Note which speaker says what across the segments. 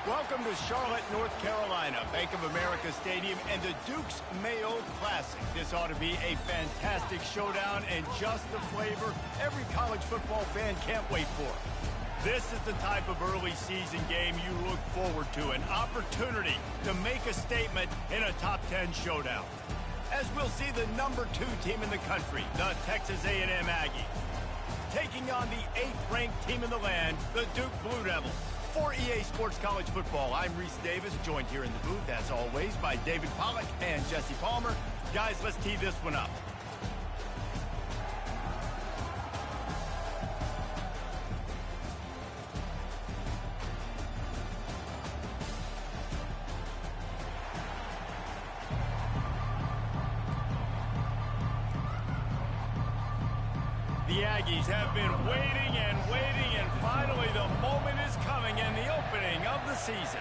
Speaker 1: Welcome to Charlotte, North Carolina, Bank of America Stadium, and the Duke's Mayo Classic. This ought to be a fantastic showdown and just the flavor every college football fan can't wait for. This is the type of early season game you look forward to, an opportunity to make a statement in a top 10 showdown. As we'll see the number 2 team in the country, the Texas A&M Aggies, taking on the 8th-ranked team in the land, the Duke Blue Devils. For EA Sports College Football, I'm Reese Davis, joined here in the booth, as always, by David Pollack and Jesse Palmer. Guys, let's tee this one up. The Aggies have been waiting and waiting, and finally the moment is coming and the opening of the season.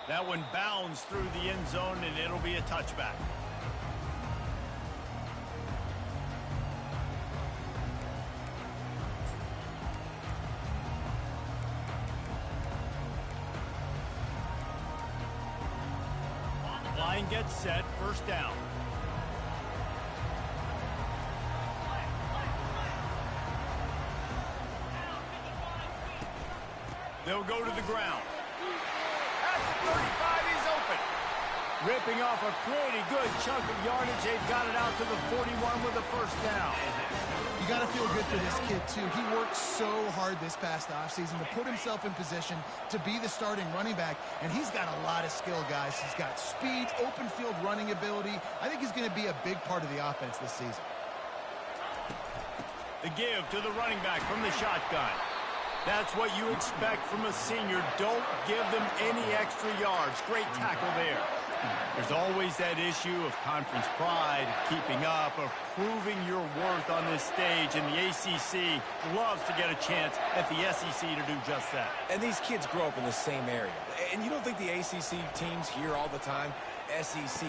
Speaker 1: That one bounds through the end zone, and it'll be a touchback. Line gets set, first down. They'll go to the ground. At the 35, he's open. Ripping off a pretty good chunk of yardage. They've got it out to the 41 with a first down.
Speaker 2: You got to feel good for this kid, too. He worked so hard this past offseason to put himself in position to be the starting running back, and he's got a lot of skill, guys. He's got speed, open field running ability. I think he's going to be a big part of the offense this season.
Speaker 1: The give to the running back from the shotgun. That's what you expect from a senior. Don't give them any extra yards. Great tackle there. There's always that issue of conference pride, of keeping up, of proving your worth on this stage, and the ACC loves to get a chance at the SEC to do just that.
Speaker 3: And these kids grow up in the same area. And you don't think the ACC teams hear all the time, SEC,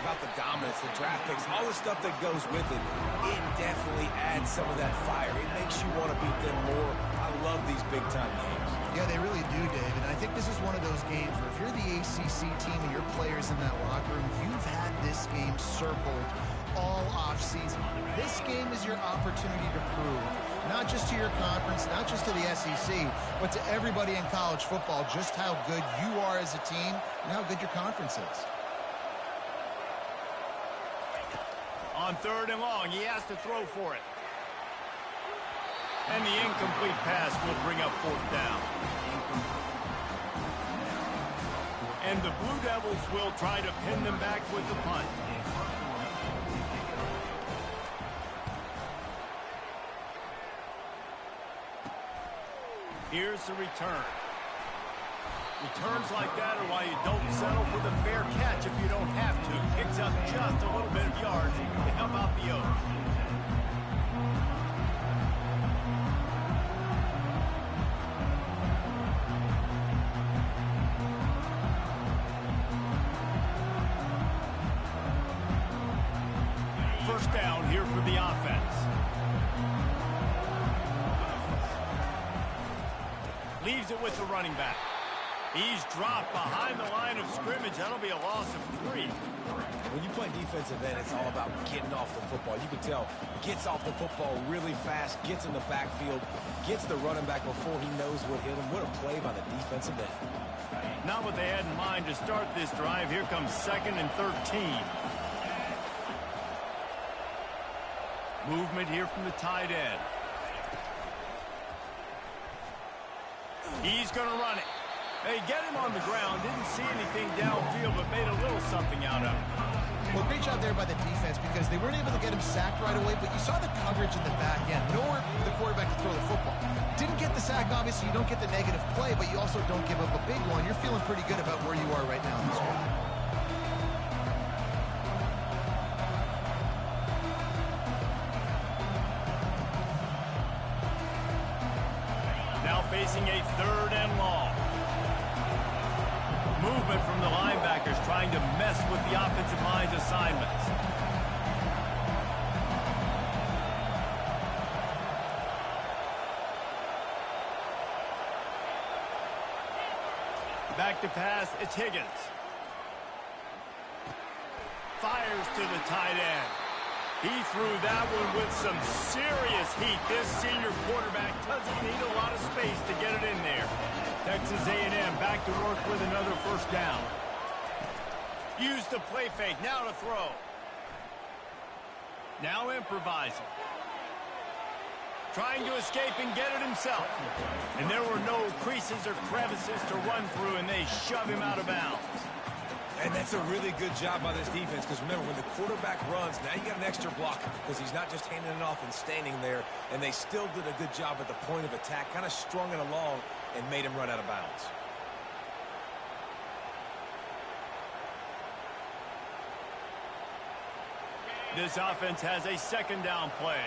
Speaker 3: about the dominance, the draft picks, all the stuff that goes with it. It definitely adds some of that fire. It makes you want to beat them more. I love these big-time games.
Speaker 2: Yeah, they really do, Dave. And I think this is one of those games where if you're the ACC team and your players in that locker room, you've had this game circled all off-season. This game is your opportunity to prove, not just to your conference, not just to the SEC, but to everybody in college football, just how good you are as a team and how good your conference is.
Speaker 1: On 3rd and long, he has to throw for it. And the incomplete pass will bring up 4th down. And the Blue Devils will try to pin them back with the punt. Here's the return. Returns like that are why you don't settle for the fair catch if you don't have to. Picks up just a little bit of yards to help out the Oaks. First down here for the offense. Leaves it with the running back. He's dropped behind the line of scrimmage. That'll be a loss of 3.
Speaker 3: When you play defensive end, it's all about getting off the football. You can tell, gets off the football really fast, gets in the backfield, gets the running back before he knows what hit him. What a play by the defensive end.
Speaker 1: Not what they had in mind to start this drive. Here comes 2nd and 13. Movement here from the tight end. He's going to run it. They get him on the ground. Didn't see anything downfield, but made a little something out of it.
Speaker 2: Well, great job there by the defense because they weren't able to get him sacked right away, but you saw the coverage in the back end. Nowhere for the quarterback to throw the football. Didn't get the sack, obviously. You don't get the negative play, but you also don't give up a big one. You're feeling pretty good about where you are right now in this one.
Speaker 1: Now facing a 3rd and long. Movement from the linebackers trying to mess with the offensive line's assignments. Back to pass, it's Higgins. Fires to the tight end. He threw that one with some serious heat. This senior quarterback doesn't need a lot of space to get it in there. Texas A&M back to work with another first down. Use the play fake, now to throw. Now improvising. Trying to escape and get it himself. And there were no creases or crevices to run through, and they shove him out of bounds.
Speaker 3: And that's a really good job by this defense, because remember, when the quarterback runs, now you got an extra blocker, because he's not just handing it off and standing there, and they still did a good job at the point of attack, kind of strung it along and made him run out of bounds.
Speaker 1: This offense has a second down play.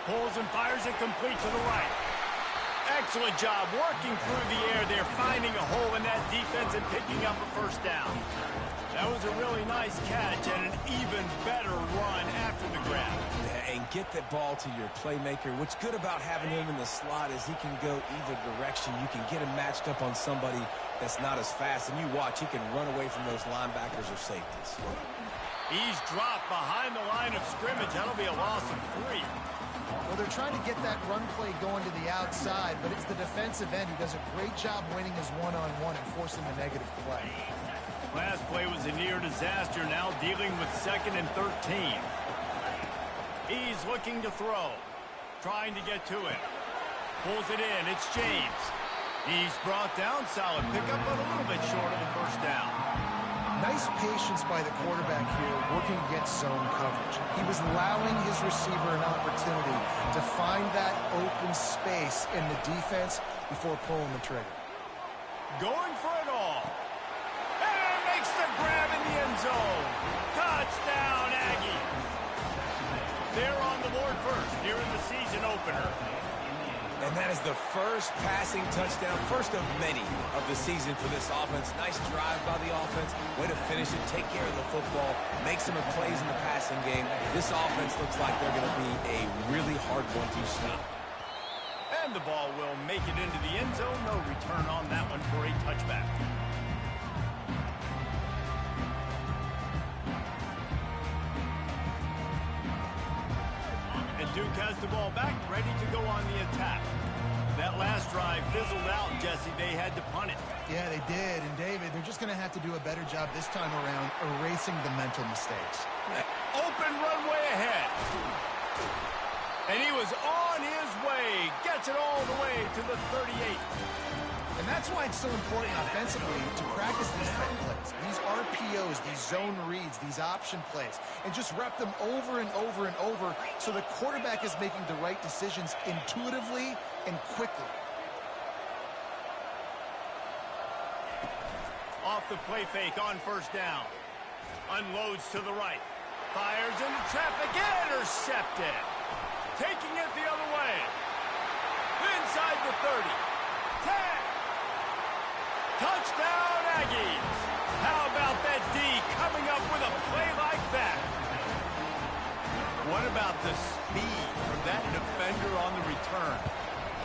Speaker 1: Pulls and fires it complete to the right. Excellent job working through the air there, finding a hole in that defense and picking up a first down. That was a really nice catch and an even better run after the grab.
Speaker 3: And get that ball to your playmaker. What's good about having him in the slot is he can go either direction. You can get him matched up on somebody that's not as fast, and you watch, he can run away from those linebackers or safeties.
Speaker 1: He's dropped behind the line of scrimmage. That'll be a loss of 3.
Speaker 2: Well, they're trying to get that run play going to the outside, but it's the defensive end who does a great job winning his one-on-one and forcing the negative play.
Speaker 1: Last play was a near disaster, now dealing with 2nd and 13. He's looking to throw, trying to get to it. Pulls it in, it's James. He's brought down, solid pickup, but a little bit short of the first down.
Speaker 2: Nice patience by the quarterback here, working against zone coverage. He was allowing his receiver an opportunity to find that open space in the defense before pulling the trigger.
Speaker 1: Going for it all. And makes the grab in the end zone. Touchdown, Aggie. They're on the board first here in the season opener.
Speaker 3: And that is the first passing touchdown, first of many of the season for this offense. Nice drive by the offense. Way to finish it, take care of the football, make some plays in the passing game. This offense looks like they're going to be a really hard one to stop.
Speaker 1: And the ball will make it into the end zone. No return on that one for a touchback. Duke has the ball back, ready to go on the attack. That last drive fizzled out, Jesse. They had to punt it.
Speaker 2: Yeah, they did. And, David, they're just going to have to do a better job this time around erasing the mental mistakes.
Speaker 1: Open runway ahead. And he was on his way. Gets it all the way to the 38.
Speaker 2: And that's why it's so important offensively to practice these type of plays, these RPOs, these zone reads, these option plays, and just rep them over and over and over so the quarterback is making the right decisions intuitively and quickly.
Speaker 1: Off the play fake on first down. Unloads to the right. Fires into traffic. Intercepted. Taking it the other way. Inside the 30. 10. Touchdown, Aggies! How about that D coming up with a play like that? What about the speed from that defender on the return?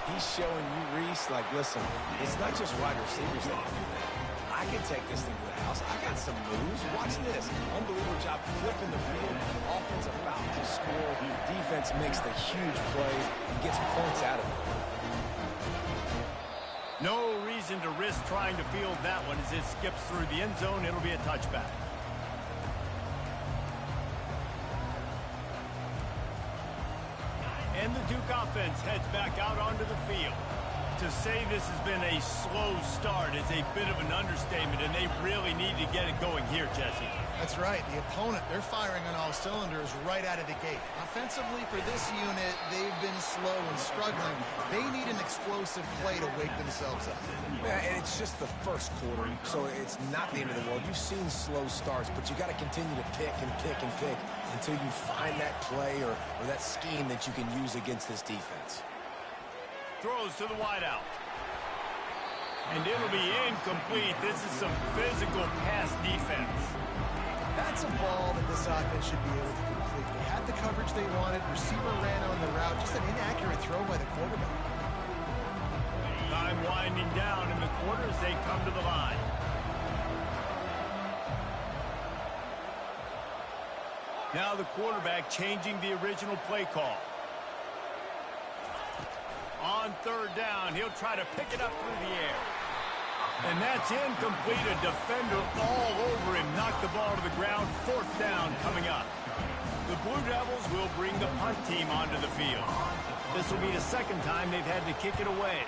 Speaker 3: He's showing you, Reese, like, listen, it's not just wide receivers that can do that. I can take this thing to the house. I got some moves. Watch this. Unbelievable job flipping the field. Offense about to score. Defense makes the huge plays and gets points out of it.
Speaker 1: No reason to risk trying to field that one as it skips through the end zone. It'll be a touchback. And the Duke offense heads back out onto the field. To say this has been a slow start is a bit of an understatement, and they really need to get it going here, Jesse.
Speaker 2: That's right. The opponent, they're firing on all cylinders right out of the gate. Offensively, for this unit, they've been slow and struggling. They need an explosive play to wake themselves up.
Speaker 3: Yeah, and it's just the first quarter, so it's not the end of the world. You've seen slow starts, but you got to continue to pick and pick and pick until you find that play or that scheme that you can use against this defense.
Speaker 1: Throws to the wideout. And it'll be incomplete. This is some physical pass defense.
Speaker 2: That's a ball that this offense should be able to complete. They had the coverage they wanted. Receiver ran on the route. Just an inaccurate throw by the quarterback.
Speaker 1: Time winding down in the quarter as they come to the line. Now the quarterback changing the original play call. On third down, he'll try to pick it up through the air. And that's incomplete. A defender all over him. Knocked the ball to the ground. Fourth down coming up. The Blue Devils will bring the punt team onto the field. This will be the second time they've had to kick it away.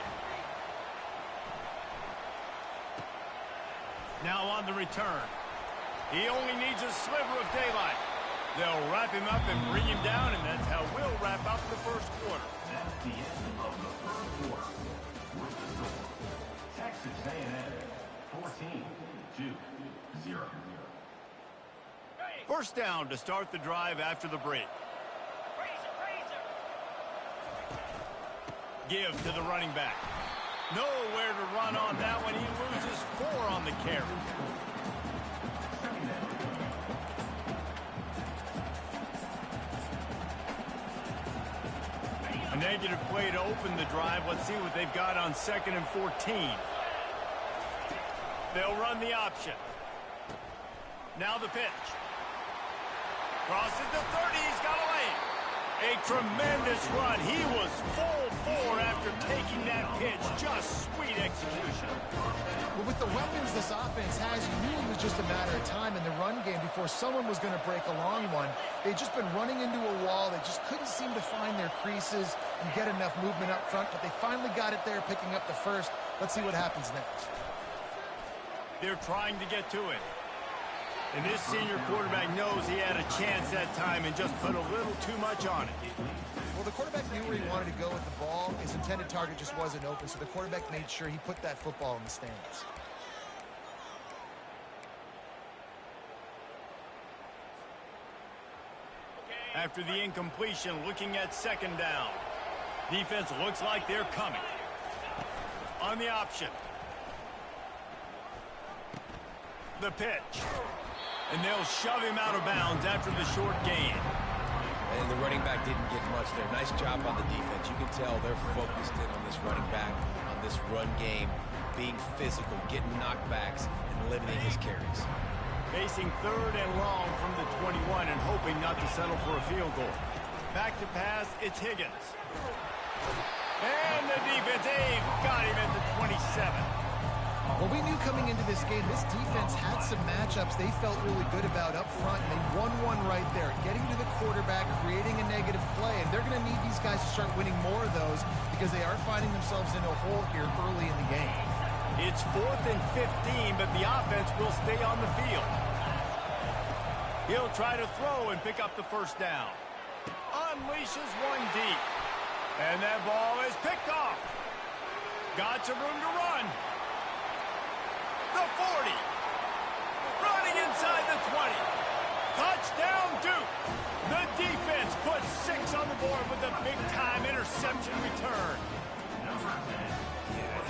Speaker 1: Now on the return. He only needs a sliver of daylight. They'll wrap him up and bring him down, and that's how we'll wrap up the first quarter.
Speaker 4: That's the end of the first quarter. With the score, Texas A&M 14-0.
Speaker 1: First down to start the drive after the break. Give to the running back. Nowhere to run on that one. He loses 4 on the carry. A negative play to open the drive. Let's see what they've got on 2nd and 14. They'll run the option. Now the pitch. Crosses the 30. He's got a lane. A tremendous run. He was full 4 after taking that pitch. Just sweet execution.
Speaker 2: Well, with the weapons this offense has, you knew it was just a matter of time in the run game before someone was going to break a long one. They'd just been running into a wall. They just couldn't seem to find their creases and get enough movement up front, but they finally got it there, picking up the first. Let's see what happens next.
Speaker 1: They're trying to get to it. And this senior quarterback knows he had a chance that time and just put a little too much on it.
Speaker 2: Well, the quarterback knew where he wanted to go with the ball. His intended target just wasn't open, so the quarterback made sure he put that football in the stands.
Speaker 1: After the incompletion, looking at 2nd down. Defense looks like they're coming. On the option. The pitch. And they'll shove him out of bounds after the short gain.
Speaker 3: And the running back didn't get much there. Nice job on the defense. You can tell they're focused in on this running back, on this run game, being physical, getting knockbacks, and limiting his carries.
Speaker 1: Facing 3rd and long from the 21 and hoping not to settle for a field goal. Back to pass, it's Higgins. And the defense, they've got him at the 27.
Speaker 2: Well, we knew coming into this game, this defense had some matchups they felt really good about up front, and they won one right there, getting to the quarterback, creating a negative play, and they're going to need these guys to start winning more of those because they are finding themselves in a hole here early in the game.
Speaker 1: It's 4th and 15, but the offense will stay on the field. He'll try to throw and pick up the first down. Unleashes one deep. And that ball is picked off. Got some room to run. The 40. Running inside the 20. Touchdown, Duke. The defense puts 6 on the board with a big-time interception return.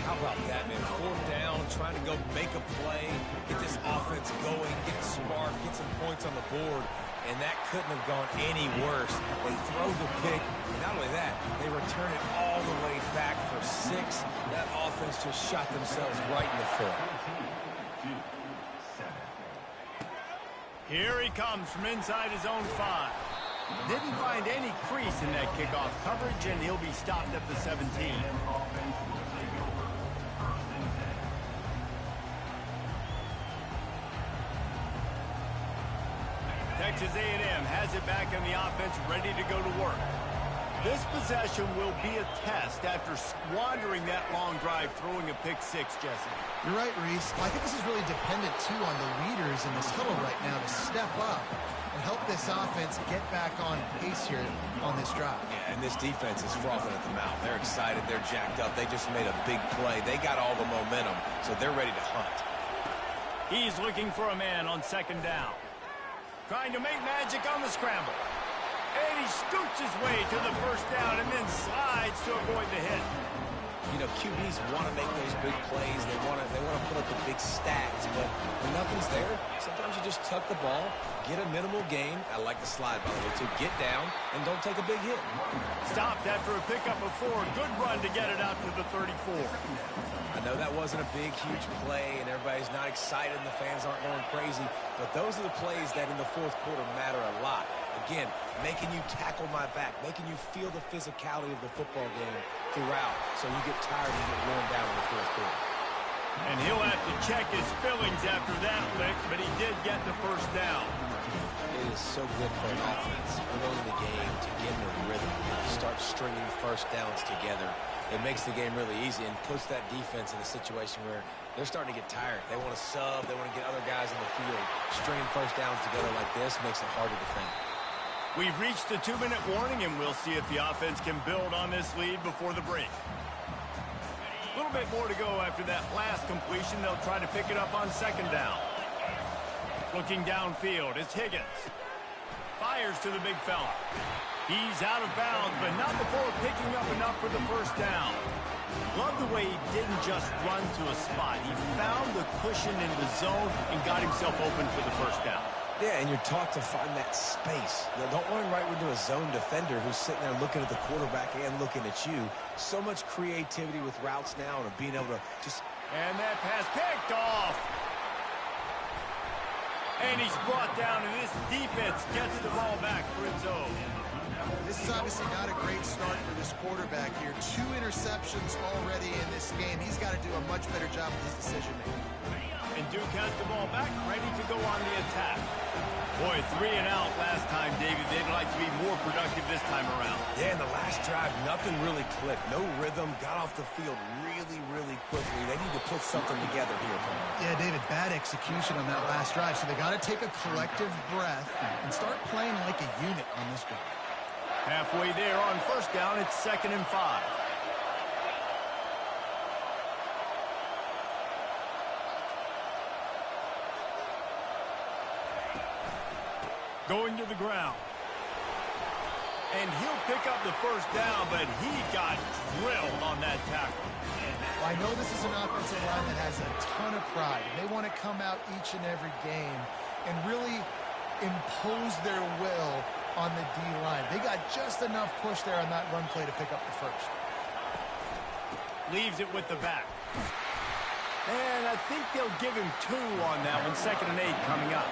Speaker 3: How about that, man? 4th down, trying to go make a play, get this offense going, get a spark, get some points on the board, and that couldn't have gone any worse. They throw the pick, and not only that, they return it all the way back for 6. That offense just shot themselves right in the foot.
Speaker 1: Here he comes from inside his own 5. Didn't find any crease in that kickoff coverage, and he'll be stopped at the 17. Texas A&M has it back in the offense, ready to go to work. This possession will be a test after squandering that long drive, throwing a pick 6, Jesse.
Speaker 2: You're right, Reese. I think this is really dependent, too, on the leaders in this huddle right now to step up and help this offense get back on pace here on this drive.
Speaker 3: Yeah, and this defense is frothing at the mouth. They're excited. They're jacked up. They just made a big play. They got all the momentum, so they're ready to hunt.
Speaker 1: He's looking for a man on 2nd down. Trying to make magic on the scramble. And he scoots his way to the first down and then slides to avoid the hit.
Speaker 3: You know, QBs want to make those big plays. They want to put a look at big stats, but when nothing's there, sometimes you just tuck the ball, get a minimal gain. I like the slide, by the way, to get down and don't take a big hit.
Speaker 1: Stopped after a pickup of 4. Good run to get it out to the 34.
Speaker 3: I know that wasn't a big, huge play, and everybody's not excited and the fans aren't going crazy, but those are the plays that in the fourth quarter matter a lot. Again, making you tackle my back, making you feel the physicality of the football game throughout, so you get tired and get worn down in the fourth quarter.
Speaker 1: And he'll have to check his fillings after that lick, but he did get the first down.
Speaker 3: It is so good for an offense early in the game to get in a rhythm and start stringing first downs together. It makes the game really easy and puts that defense in a situation where they're starting to get tired. They want to sub. They want to get other guys in the field. Stringing first downs together like this makes it hard to defend.
Speaker 1: We've reached the 2-minute warning, and we'll see if the offense can build on this lead before the break. A little bit more to go after that last completion. They'll try to pick it up on second down. Looking downfield, it's Higgins. Fires to the big fella. He's out of bounds, but not before picking up enough for the first down. Love the way he didn't just run to a spot. He found the cushion in the zone and got himself open for the first down.
Speaker 3: Yeah, and you're taught to find that space. Now, don't run right into a zone defender who's sitting there looking at the quarterback and looking at you. So much creativity with routes now and being able to just...
Speaker 1: And that pass picked off. And he's brought down, and this defense gets the ball back for its own.
Speaker 2: This is obviously not a great start for this quarterback here. 2 interceptions already in this game. He's got to do a much better job with his decision-making.
Speaker 1: And Duke has the ball back, ready to go on the attack. Boy, 3 and out last time, David. They'd like to be more productive this time around.
Speaker 3: Yeah, in the last drive, nothing really clicked. No rhythm, got off the field really, really quickly. They need to put something together here.
Speaker 2: Yeah, David, bad execution on that last drive. So they got to take a collective breath and start playing like a unit on this drive.
Speaker 1: Halfway there on first down, it's 2nd and 5. Going to the ground. And he'll pick up the first down, but he got drilled on that tackle.
Speaker 2: Well, I know this is an offensive line that has a ton of pride. They want to come out each and every game and really impose their will on the D-line. They got just enough push there on that run play to pick up the first.
Speaker 1: Leaves it with the back. And I think they'll give him 2 on that one. 2nd and 8 coming up.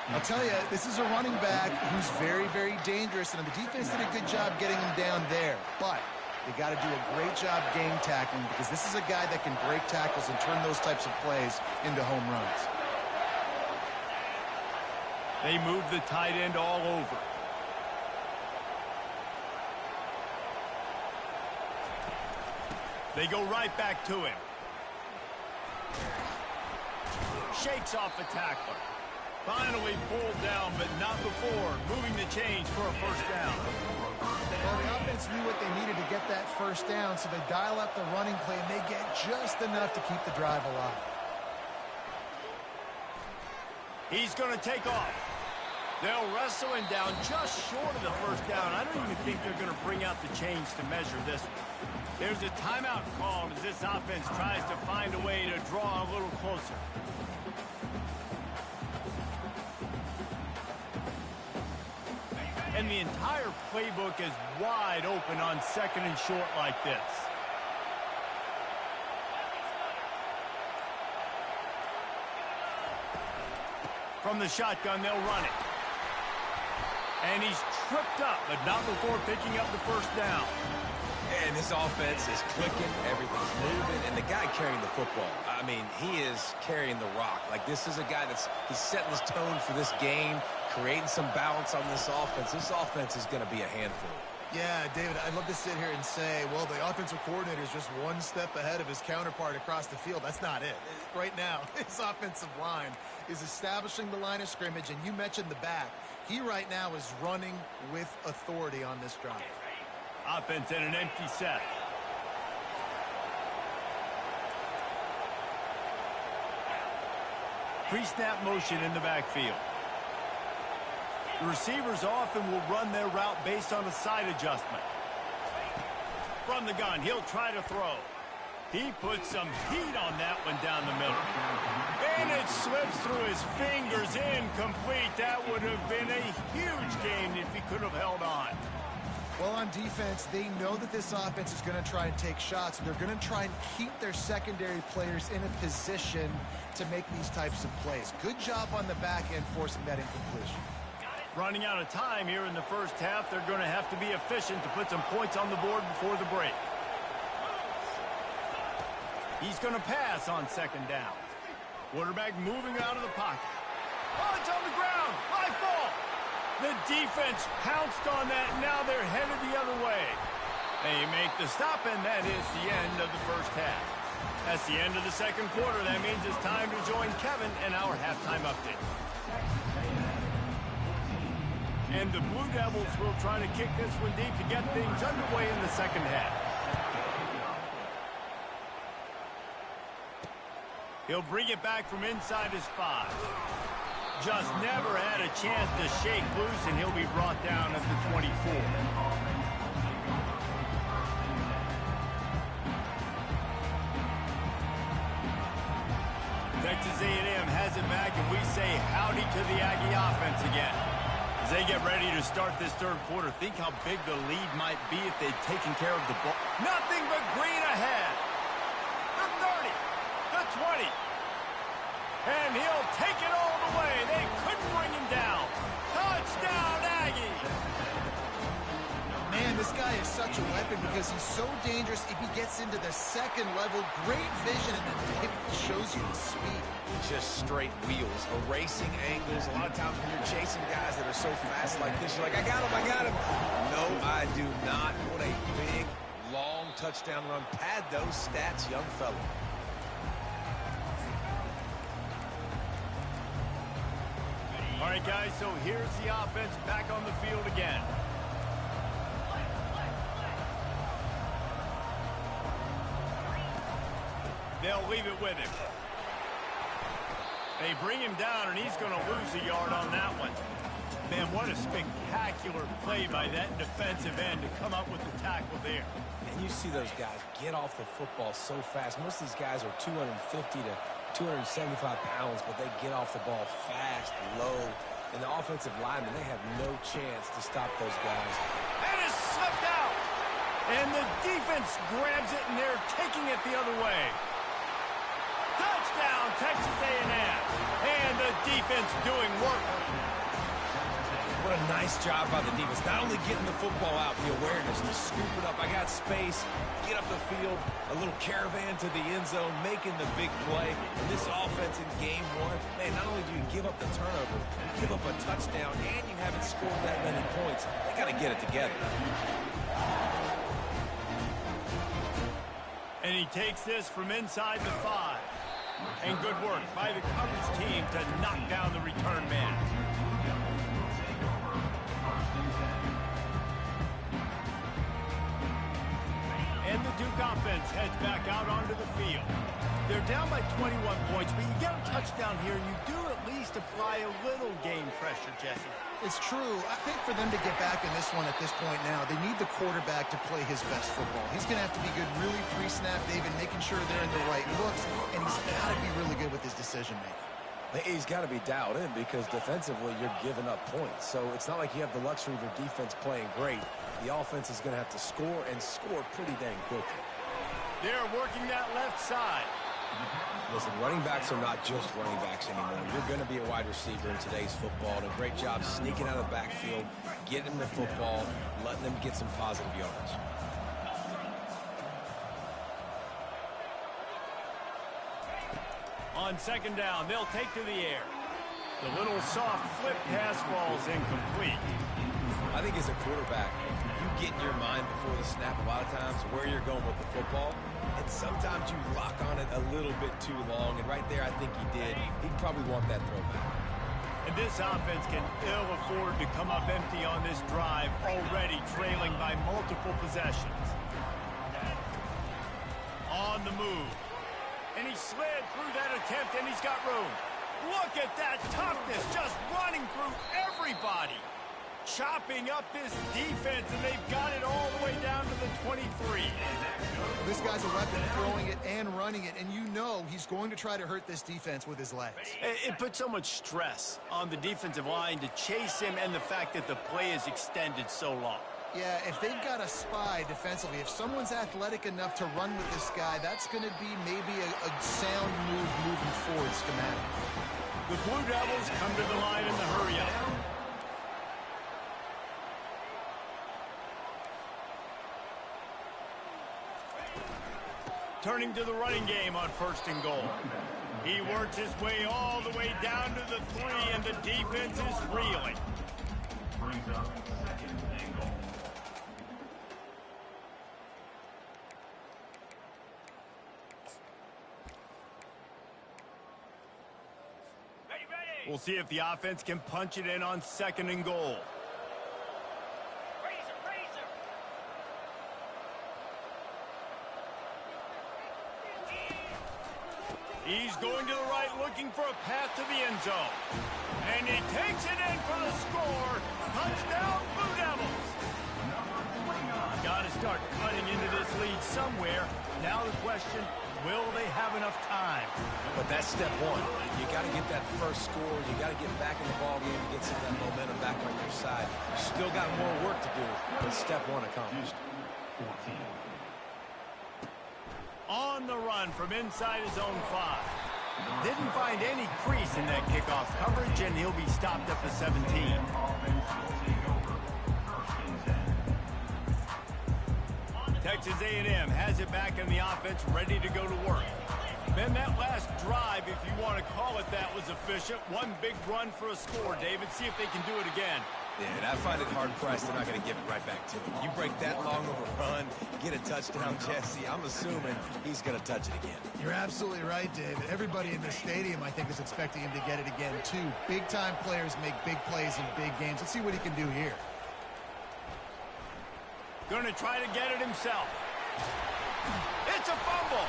Speaker 2: I'll tell you, this is a running back who's very, very dangerous, and the defense did a good job getting him down there. But they got to do a great job game tackling because this is a guy that can break tackles and turn those types of plays into home runs.
Speaker 1: They move the tight end all over. They go right back to him. Shakes off the tackler. Finally pulled down, but not before moving the chains for a first down.
Speaker 2: Well, the offense knew what they needed to get that first down, so they dial up the running play, and they get just enough to keep the drive alive.
Speaker 1: He's going to take off. They'll wrestle him down just short of the first down. I don't even think they're going to bring out the chains to measure this one. There's a timeout called as this offense tries to find a way to draw a little closer. And the entire playbook is wide open on 2nd and short like this. From the shotgun, they'll run it. And he's tripped up, but not before picking up the first down.
Speaker 3: And this offense is clicking, everything's moving, and the guy carrying the football, I mean, he is carrying the rock. Like, this is a guy he's setting this tone for this game, creating some balance on this offense. This offense is going to be a handful.
Speaker 2: Yeah, David, I'd love to sit here and say, well, the offensive coordinator is just one step ahead of his counterpart across the field. That's not it. Right now, his offensive line is establishing the line of scrimmage, and you mentioned the back. He right now is running with authority on this drive.
Speaker 1: Offense in an empty set. Pre-snap motion in the backfield. The receivers often will run their route based on a side adjustment. From the gun, he'll try to throw. He put some heat on that one down the middle. And it slips through his fingers, incomplete. That would have been a huge gain if he could have held on.
Speaker 2: Well, on defense, they know that this offense is going to try and take shots. They're going to try and keep their secondary players in a position to make these types of plays. Good job on the back end forcing that incompletion.
Speaker 1: Running out of time here in the first half, they're going to have to be efficient to put some points on the board before the break. He's going to pass on second down. Quarterback moving out of the pocket. Oh, it's on the ground. Live ball. The defense pounced on that. Now they're headed the other way. They make the stop, and that is the end of the first half. That's the end of the second quarter. That means it's time to join Kevin in our halftime update. And the Blue Devils will try to kick this one deep to get things underway in the second half. He'll bring it back from inside his 5. Just never had a chance to shake loose, and he'll be brought down at the 24. Texas A&M has it back, and we say howdy to the Aggie offense again. As they get ready to start this third quarter, think how big the lead might be if they'd taken care of the ball. Nothing but green ahead. The 30, the 20. And he'll take it all the way. They couldn't bring him down. Touchdown, Aggie.
Speaker 2: Man, this guy is such a weapon because he's so dangerous if he gets into the second level. Great vision, and then it shows you the speed.
Speaker 3: Just straight wheels, erasing angles. A lot of times when you're chasing guys that are so fast like this, you're like, I got him, I got him. No, I do not. What a big, long touchdown run. Pad those stats, young fella.
Speaker 1: All right, guys, so here's the offense back on the field again. They'll leave it with him. They bring him down, and he's going to lose a yard on that one. Man, what a spectacular play by that defensive end to come up with the tackle there.
Speaker 3: And you see those guys get off the football so fast. Most of these guys are 250 to 275 pounds, but they get off the ball fast, low. And the offensive linemen, they have no chance to stop those guys.
Speaker 1: And it's slipped out. And the defense grabs it, and they're taking it the other way. Touchdown, Texas A&M. And the defense doing work.
Speaker 3: What a nice job by the defense. Not only getting the football out, the awareness to scoop it up. I got space, get up the field, a little caravan to the end zone, making the big play. And this offense in game one, man, not only do you give up the turnover, you give up a touchdown, and you haven't scored that many points. They got to get it together.
Speaker 1: And he takes this from inside the 5. And good work by the coverage team to knock down the return man. And the Duke offense heads back out onto the field. They're down by 21 points, but you get a touchdown here, you do at least apply a little game pressure, Jesse.
Speaker 2: It's true. I think for them to get back in this one at this point now, they need the quarterback to play his best football. He's going to have to be good really pre-snap, David, making sure they're in the right looks, and he's got to be really good with his decision-making.
Speaker 3: He's got to be dialed in because defensively you're giving up points. So it's not like you have the luxury of your defense playing great. The offense is going to have to score and score pretty dang quickly.
Speaker 1: They're working that left side.
Speaker 3: Listen, running backs are not just running backs anymore. You're going to be a wide receiver in today's football. And a great job sneaking out of the backfield, getting the football, letting them get some positive yards.
Speaker 1: On second down, they'll take to the air. The little soft flip pass falls incomplete.
Speaker 3: I think as a quarterback, you get in your mind before the snap a lot of times where you're going with the football. And sometimes you lock on it a little bit too long. And right there, I think he did. He'd probably want that throwback.
Speaker 1: And this offense can ill afford to come up empty on this drive, already trailing by multiple possessions. On the move. And he slid through that attempt, and he's got room. Look at that toughness, just running through everybody. chopping up this defense, and they've got it all the way down to the 23.
Speaker 2: This guy's a weapon, throwing it and running it, and you know he's going to try to hurt this defense with his legs.
Speaker 1: It puts so much stress on the defensive line to chase him, and the fact that the play is extended so long.
Speaker 2: Yeah, if they've got a spy defensively, if someone's athletic enough to run with this guy, that's going to be maybe a sound move moving forward schematic.
Speaker 1: The Blue Devils come to the line in the hurry-up. Turning to the running game on 1st and goal. He works his way all the way down to the 3, and the defense is reeling.
Speaker 4: Brings up 2nd and goal.
Speaker 1: We'll see if the offense can punch it in on 2nd and goal. He's going to the right, looking for a path to the end zone. And he takes it in for the score. Touchdown, Blue Devils. Got to start cutting into this lead somewhere. Now the question, will they have enough time?
Speaker 3: But that's step one. You got to get that first score. You got to get back in the ballgame and get some of that momentum back on your side. Still got more work to do, but step one accomplished.
Speaker 4: 14.
Speaker 1: On the run from inside his own 5. Didn't find any crease in that kickoff coverage, and he'll be stopped at the 17. Texas A&M has it back in the offense, ready to go to work. Then that last drive, if you want to call it that, was efficient. One big run for a score, David. See if they can do it again.
Speaker 3: Yeah, and I find it hard-pressed they're not going to give it right back to him. You break that long of a run, get a touchdown, Jesse, I'm assuming he's going to touch it again.
Speaker 2: You're absolutely right, David. Everybody in the stadium, I think, is expecting him to get it again, too. Big-time players make big plays in big games. Let's see what he can do here.
Speaker 1: Going to try to get it himself. It's a fumble.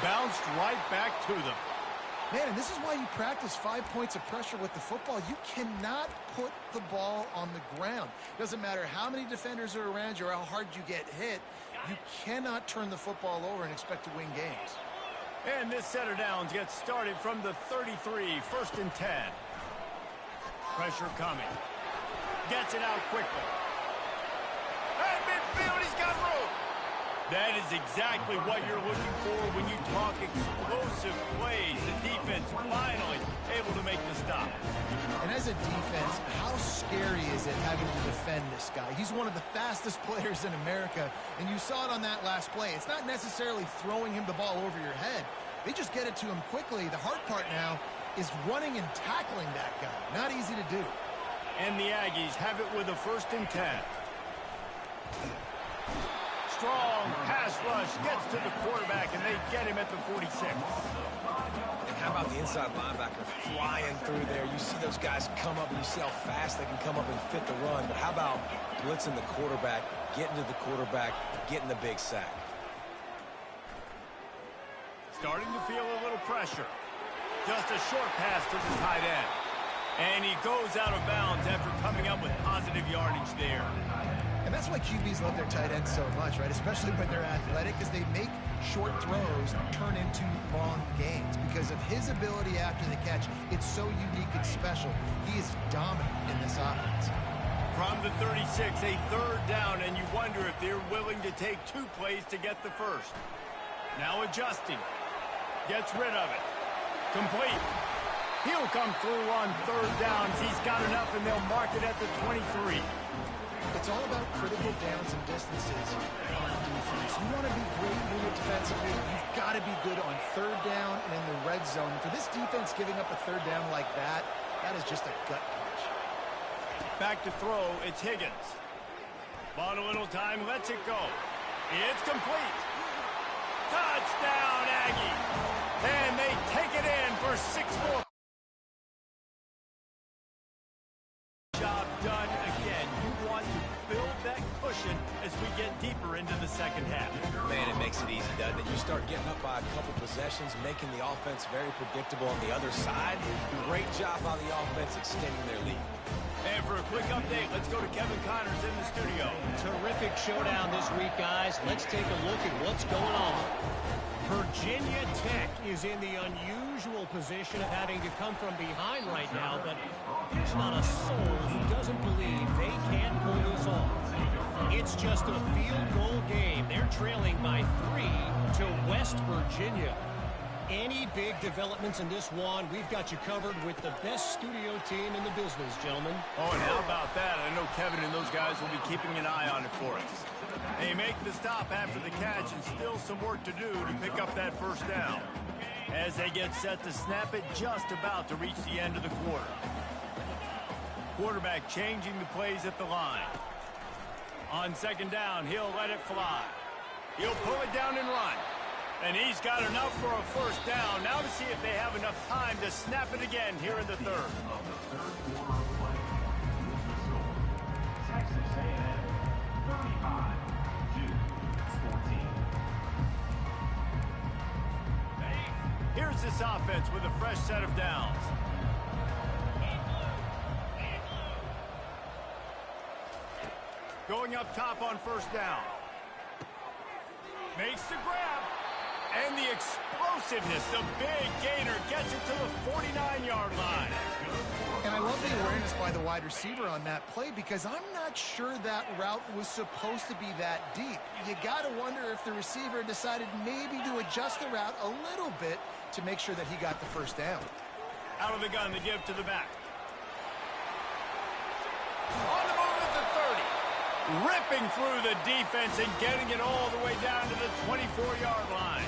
Speaker 1: Bounced right back to them.
Speaker 2: Man, and this is why you practice 5 points of pressure with the football. You cannot put the ball on the ground. Doesn't matter how many defenders are around you or how hard you get hit. You cannot turn the football over and expect to win games.
Speaker 1: And this set of downs gets started from the 33, 1st and 10. Pressure coming. Gets it out quickly. At midfield, he's got room. That is exactly what you're looking for when you talk explosive plays. The defense finally able to make the stop.
Speaker 2: And as a defense, how scary is it having to defend this guy? He's one of the fastest players in America, and you saw it on that last play. It's not necessarily throwing him the ball over your head. They just get it to him quickly. The hard part now is running and tackling that guy. Not easy to do.
Speaker 1: And the Aggies have it with a 1st and 10. Strong pass rush gets to the quarterback, and they get him at the 46.
Speaker 3: And how about the inside linebacker flying through there? You see those guys come up, and you see how fast they can come up and fit the run. But how about blitzing the quarterback, getting to the quarterback, getting the big sack?
Speaker 1: Starting to feel a little pressure. Just a short pass to the tight end. And he goes out of bounds after coming up with positive yardage there.
Speaker 2: And that's why QBs love their tight ends so much, right? Especially when they're athletic, because they make short throws turn into long gains. Because of his ability after the catch, it's so unique and special. He is dominant in this offense.
Speaker 1: From the 36, a 3rd down, and you wonder if they're willing to take 2 plays to get the first. Now adjusting. Gets rid of it. Complete. He'll come through on 3rd downs. He's got enough, and they'll mark it at the 23.
Speaker 2: It's all about critical downs and distances on defense. You want to be great when you're defensively. You've got to be good on 3rd down and in the red zone. For this defense giving up a 3rd down like that, that is just a gut punch.
Speaker 1: Back to throw, it's Higgins. Bought a little time, lets it go. It's complete. Touchdown, Aggie. And they take it in for 6 more. Job done again. You want to build that cushion as we get deeper into the second half.
Speaker 3: Man, it makes it easy, doesn't it? You start getting up by a couple possessions, making the offense very predictable on the other side. Great job by the offense extending their lead.
Speaker 1: And for a quick update, let's go to Kevin Connors in the studio.
Speaker 5: Terrific showdown this week, guys. Let's take a look at what's going on. Virginia Tech is in the unusual position of having to come from behind right now, but there's not a soul who doesn't believe they can pull this off. It's just a field goal game. They're trailing by 3 to West Virginia. Any big developments in this one, we've got you covered with the best studio team in the business, gentlemen.
Speaker 1: Oh, and how about that? I know Kevin and those guys will be keeping an eye on it for us. They make the stop after the catch and still some work to do to pick up that first down. As they get set to snap it, just about to reach the end of the quarter. Quarterback changing the plays at the line. On second down, he'll let it fly. He'll pull it down and run. And he's got enough for a first down. Now to see if they have enough time to snap it again here in the third.
Speaker 4: Texas A&M 35-14.
Speaker 1: Here's this offense with a fresh set of downs. Going up top on first down. Makes the grab. And the explosiveness, the big gainer, gets it to the 49-yard line.
Speaker 2: And I love the awareness by the wide receiver on that play because I'm not sure that route was supposed to be that deep. You got to wonder if the receiver decided maybe to adjust the route a little bit to make sure that he got the first down.
Speaker 1: Out of the gun, the give to the back. On the move at the 30. Ripping through the defense and getting it all the way down to the 24-yard line.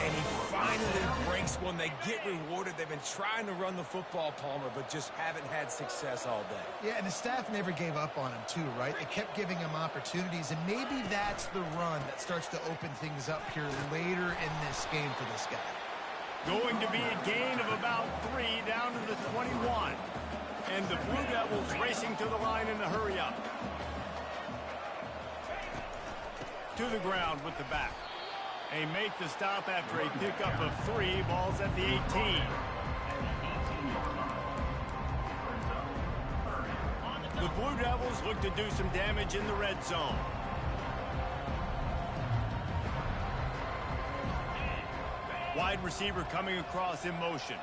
Speaker 3: And he finally breaks one. They get rewarded. They've been trying to run the football, Palmer, but just haven't had success all day.
Speaker 2: Yeah, and the staff never gave up on him too, right? They kept giving him opportunities, and maybe that's the run that starts to open things up here later in this game for this guy.
Speaker 1: Going to be a gain of about 3 down to the 21. And the Blue Devils racing to the line in a hurry-up. To the ground with the back. They make the stop after a pickup of 3. Ball's at the 18. The Blue Devils look to do some damage in the red zone. Wide receiver coming across in motion.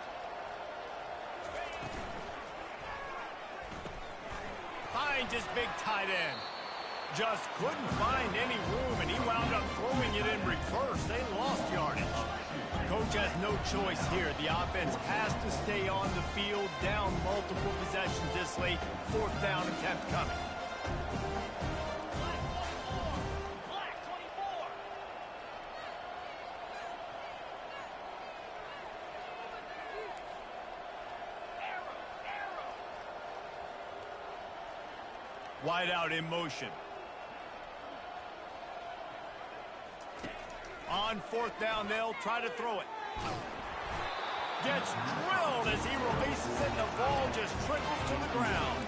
Speaker 1: Finds his big tight end. Just couldn't find any room, and he wound up throwing it in reverse. They lost yardage. Coach has no choice here. The offense has to stay on the field, down multiple possessions this late. 4th down attempt coming. Wide out in motion. On 4th down, they'll try to throw it. Gets drilled as he releases it, and the ball just trickles to the ground.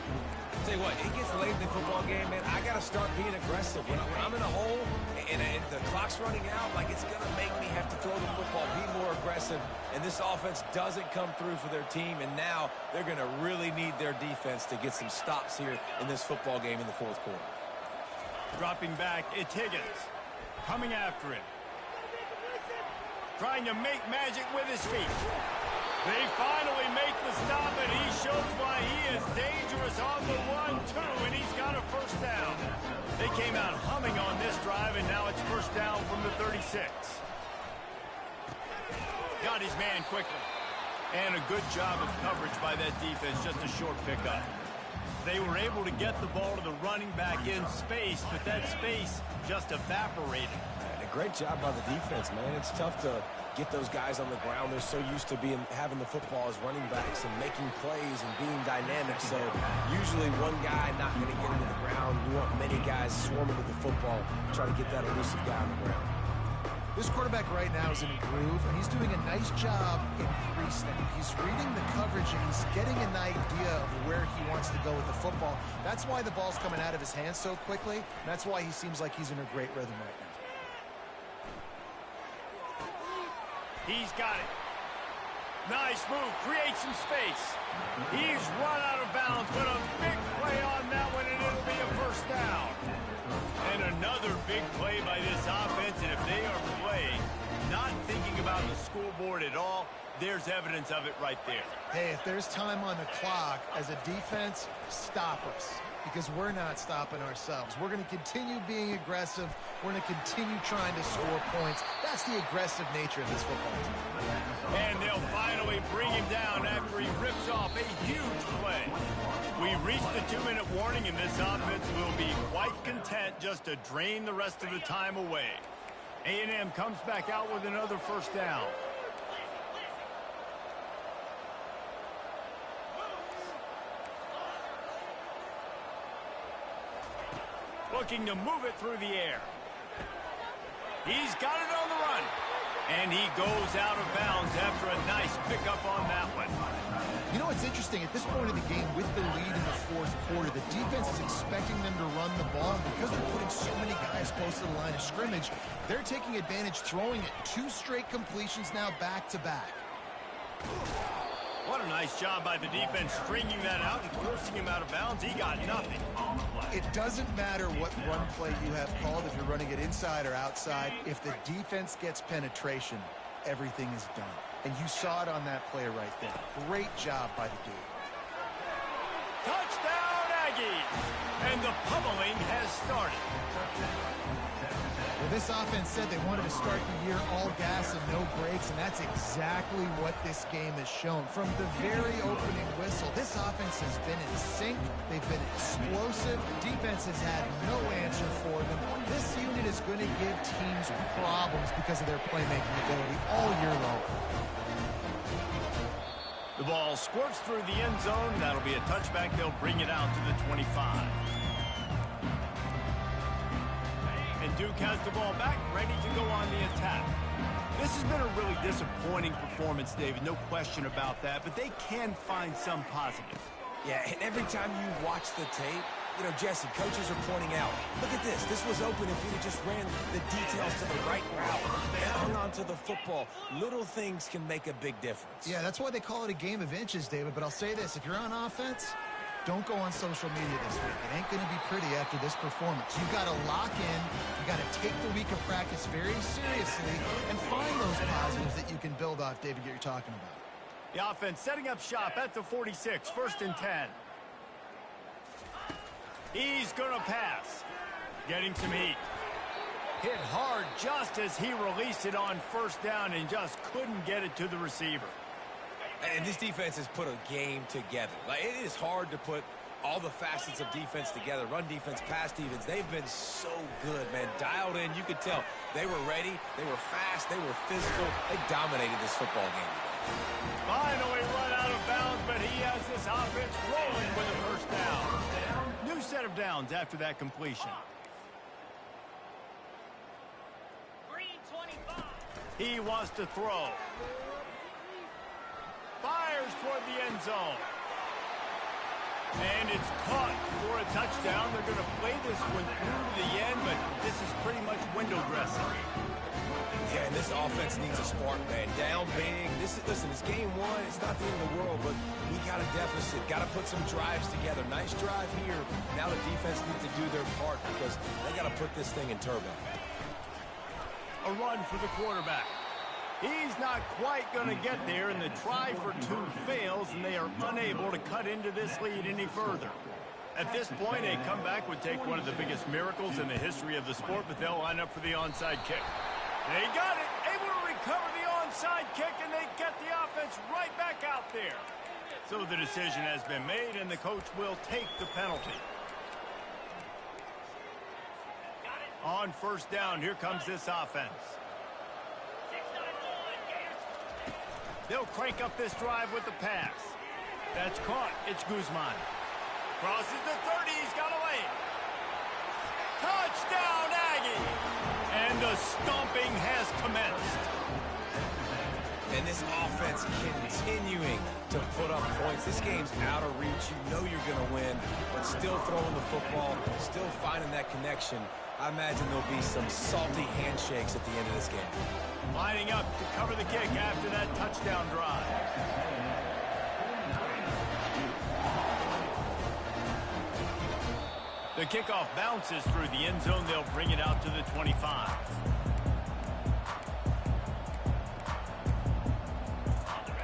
Speaker 3: Tell you what, it gets late in the football game, man. I got to start being aggressive. When I'm in a hole and the clock's running out, like it's going to make me have to throw the football, be more aggressive. And this offense doesn't come through for their team, and now they're going to really need their defense to get some stops here in this football game in the 4th quarter.
Speaker 1: Dropping back, it's Higgins. Coming after him. Trying to make magic with his feet. They finally make the stop, and he shows why he is dangerous on the 1-2, and he's got a first down. They came out humming on this drive, and now it's first down from the 36. Got his man quickly. And a good job of coverage by that defense, just a short pickup. They were able to get the ball to the running back in space, but that space just evaporated.
Speaker 3: And a great job by the defense, man. It's tough to get those guys on the ground. They're so used to having the football as running backs and making plays and being dynamic. So usually one guy not going to get into the ground. You want many guys swarming with the football, try to get that elusive guy on the ground.
Speaker 2: This quarterback right now is in a groove, and he's doing a nice job in pre-snap. He's reading the coverage, and he's getting an idea of where he wants to go with the football. That's why the ball's coming out of his hands so quickly. That's why he seems like he's in a great rhythm right now.
Speaker 1: He's got it. Nice move. Create some space. He's run out of bounds, but a big play on that one, and it'll be a first down. And another big play by this offense, and if they are playing, not thinking about the scoreboard at all, there's evidence of it right there.
Speaker 2: Hey, if there's time on the clock, as a defense, stop us. Because we're not stopping ourselves. We're going to continue being aggressive. We're going to continue trying to score points. That's the aggressive nature of this football team.
Speaker 1: And they'll finally bring him down after he rips off a huge play. We reached the 2-minute warning, and this offense will be quite content just to drain the rest of the time away. A&M comes back out with another first down. Looking to move it through the air. He's got it on the run. And he goes out of bounds after a nice pickup on that one.
Speaker 2: You know what's interesting? At this point of the game, with the lead in the fourth quarter, the defense is expecting them to run the ball. And because they're putting so many guys close to the line of scrimmage, they're taking advantage, throwing it. 2 straight completions now back-to-back.
Speaker 1: What a nice job by the defense stringing that out and forcing him out of bounds. He got nothing.
Speaker 2: It doesn't matter what run play you have called, if you're running it inside or outside. If the defense gets penetration, everything is done. And you saw it on that play right there. Great job by the dude.
Speaker 1: Touchdown, Aggies! And the pummeling has started.
Speaker 2: Well, this offense said they wanted to start the year all gas and no brakes, and that's exactly what this game has shown. From the very opening whistle, this offense has been in sync. They've been explosive. The defense has had no answer for them. This unit is going to give teams problems because of their playmaking ability all year long.
Speaker 1: The ball squirts through the end zone. That'll be a touchback. They'll bring it out to the 25. And Duke has the ball back, ready to go on the attack. This has been a really disappointing performance, David. No question about that, but they can find some positives.
Speaker 3: Yeah, and every time you watch the tape, you know, Jesse, coaches are pointing out, look at this. This was open if you'd have just ran the details to the right route and hung on to the football. Little things can make a big difference.
Speaker 2: Yeah, that's why they call it a game of inches, David. But I'll say this, if you're on offense, don't go on social media this week. It ain't going to be pretty after this performance. You've got to lock in. You've got to take the week of practice very seriously and find those positives that you can build off, David, that you're talking about.
Speaker 1: The offense setting up shop at the 46, 1st and 10. He's going to pass. Getting some heat. Hit hard just as he released it on first down and just couldn't get it to the receiver.
Speaker 3: And this defense has put a game together. Like, it is hard to put all the facets of defense together. Run defense, pass defense. They've been so good, man. Dialed in. You could tell they were ready. They were fast. They were physical. They dominated this football game.
Speaker 1: Finally run out of bounds, but he has this offense rolling with a first down. New set of downs after that completion.
Speaker 5: Green 25.
Speaker 1: He wants to throw. Fires toward the end zone. And it's caught for a touchdown. They're going to play this one through to the end, but this is pretty much window dressing.
Speaker 3: Yeah, and this offense needs a spark, man. Down big. Listen, it's game one. It's not the end of the world, but we got a deficit. Got to put some drives together. Nice drive here. Now the defense needs to do their part because they got to put this thing in turbo.
Speaker 1: A run for the quarterback. He's not quite going to get there, and the try for 2 fails, and they are unable to cut into this lead any further. At this point, a comeback would take one of the biggest miracles in the history of the sport, but they'll line up for the onside kick. They got it, able to recover the onside kick, and they get the offense right back out there. So the decision has been made, and the coach will take the penalty. On first down, here comes this offense. They'll crank up this drive with the pass. That's caught. It's Guzman. Crosses the 30. He's got away. Touchdown, Aggie! And the stomping has commenced.
Speaker 3: And this offense continuing to put up points. This game's out of reach. You know you're going to win, but still throwing the football, still finding that connection. I imagine there'll be some salty handshakes at the end of this game.
Speaker 1: Lining up to cover the kick after that touchdown drive. The kickoff bounces through the end zone. They'll bring it out to the 25.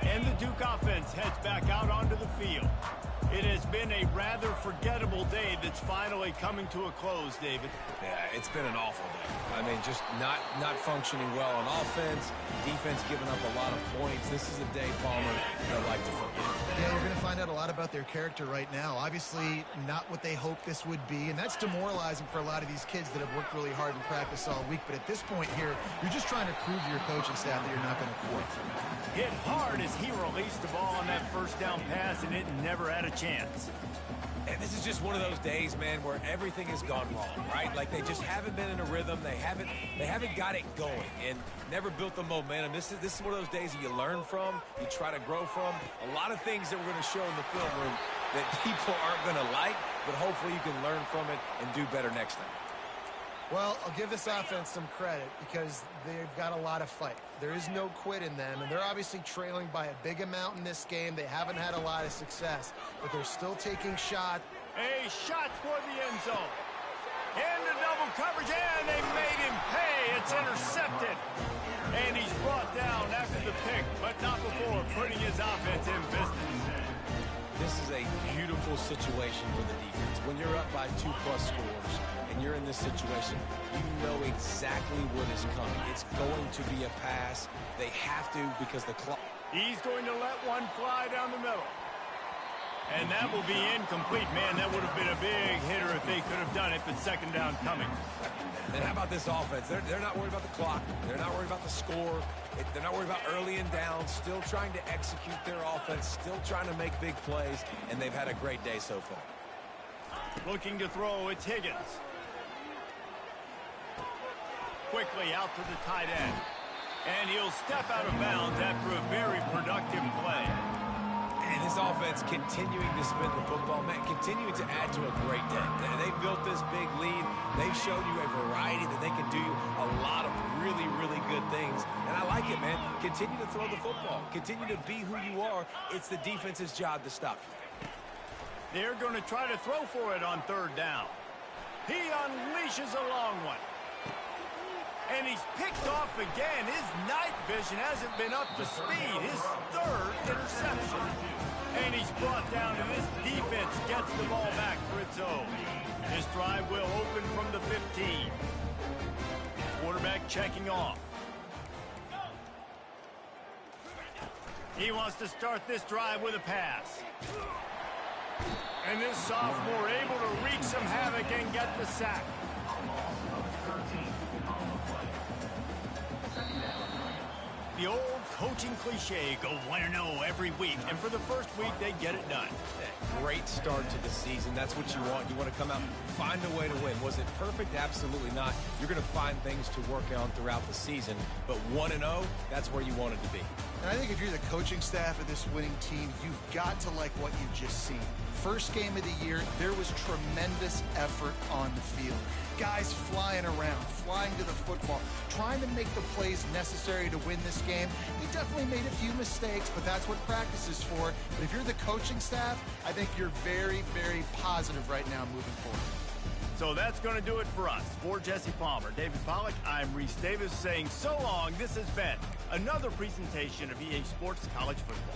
Speaker 1: And the Duke offense heads back out onto the field. It has been a rather forgettable day that's finally coming to a close, David.
Speaker 3: Yeah, it's been an awful day. I mean, just not functioning well on offense, defense giving up a lot of points. This is a day, Palmer, I'd like to forget.
Speaker 2: Yeah, you're going to find out a lot about their character right now. Obviously, not what they hoped this would be, and that's demoralizing for a lot of these kids that have worked really hard in practice all week. But at this point here, you're just trying to prove to your coaching staff that you're not going to quit.
Speaker 1: Hit hard as he released the ball on that first down pass, and it never had a chance.
Speaker 3: And this is just one of those days, man, where everything has gone wrong, right? Like they just haven't been in a rhythm. They haven't got it going and never built the momentum. This is one of those days that you learn from, you try to grow from. A lot of things that we're going to show in the film room that people aren't going to like, but hopefully you can learn from it and do better next time.
Speaker 2: Well, I'll give this offense some credit because they've got a lot of fight. There is no quit in them, and they're obviously trailing by a big amount in this game. They haven't had a lot of success, but they're still taking shots.
Speaker 1: A shot toward the end zone. Into double coverage, and they made him pay. It's intercepted. And he's brought down after the pick, but not before putting his offense in business.
Speaker 3: This is a beautiful situation for the defense. When you're up by 2+ scores and you're in this situation, you know exactly what is coming. It's going to be a pass. They have to because the clock.
Speaker 1: He's going to let one fly down the middle. And that will be incomplete. Man, that would have been a big hitter if they could have done it, but second down coming.
Speaker 3: And how about this offense? They're not worried about the clock. They're not worried about the score. They're not worried about early and down. Still trying to execute their offense. Still trying to make big plays. And they've had a great day so far.
Speaker 1: Looking to throw, it's Higgins. Quickly out to the tight end. And he'll step out of bounds after a very productive play.
Speaker 3: And this offense continuing to spin the football, man, continuing to add to a great day. They built this big lead. They've shown you a variety that they can do a lot of really, really good things. And I like it, man. Continue to throw the football. Continue to be who you are. It's the defense's job to stop you.
Speaker 1: They're going to try to throw for it on third down. He unleashes a long one. And he's picked off again. His night vision hasn't been up to speed. His third interception. And he's brought down, and this defense gets the ball back for its own. This drive will open from the 15. Quarterback checking off. He wants to start this drive with a pass. And this sophomore able to wreak some havoc and get the sack. The old coaching cliche, go 1-0 every week. And for the first week, they get it done.
Speaker 3: Great start to the season. That's what you want. You want to come out and find a way to win. Was it perfect? Absolutely not. You're going to find things to work on throughout the season. But 1-0, that's where you want it to be.
Speaker 2: And I think if you're the coaching staff of this winning team, you've got to like what you've just seen. First game of the year, there was tremendous effort on the field. Guys flying around, flying to the football, trying to make the plays necessary to win this game. We definitely made a few mistakes, but that's what practice is for. But if you're the coaching staff, I think you're very, very positive right now moving forward.
Speaker 1: So that's going to do it for us. For Jesse Palmer, David Pollack, I'm Reese Davis saying so long. This has been another presentation of EA Sports College Football.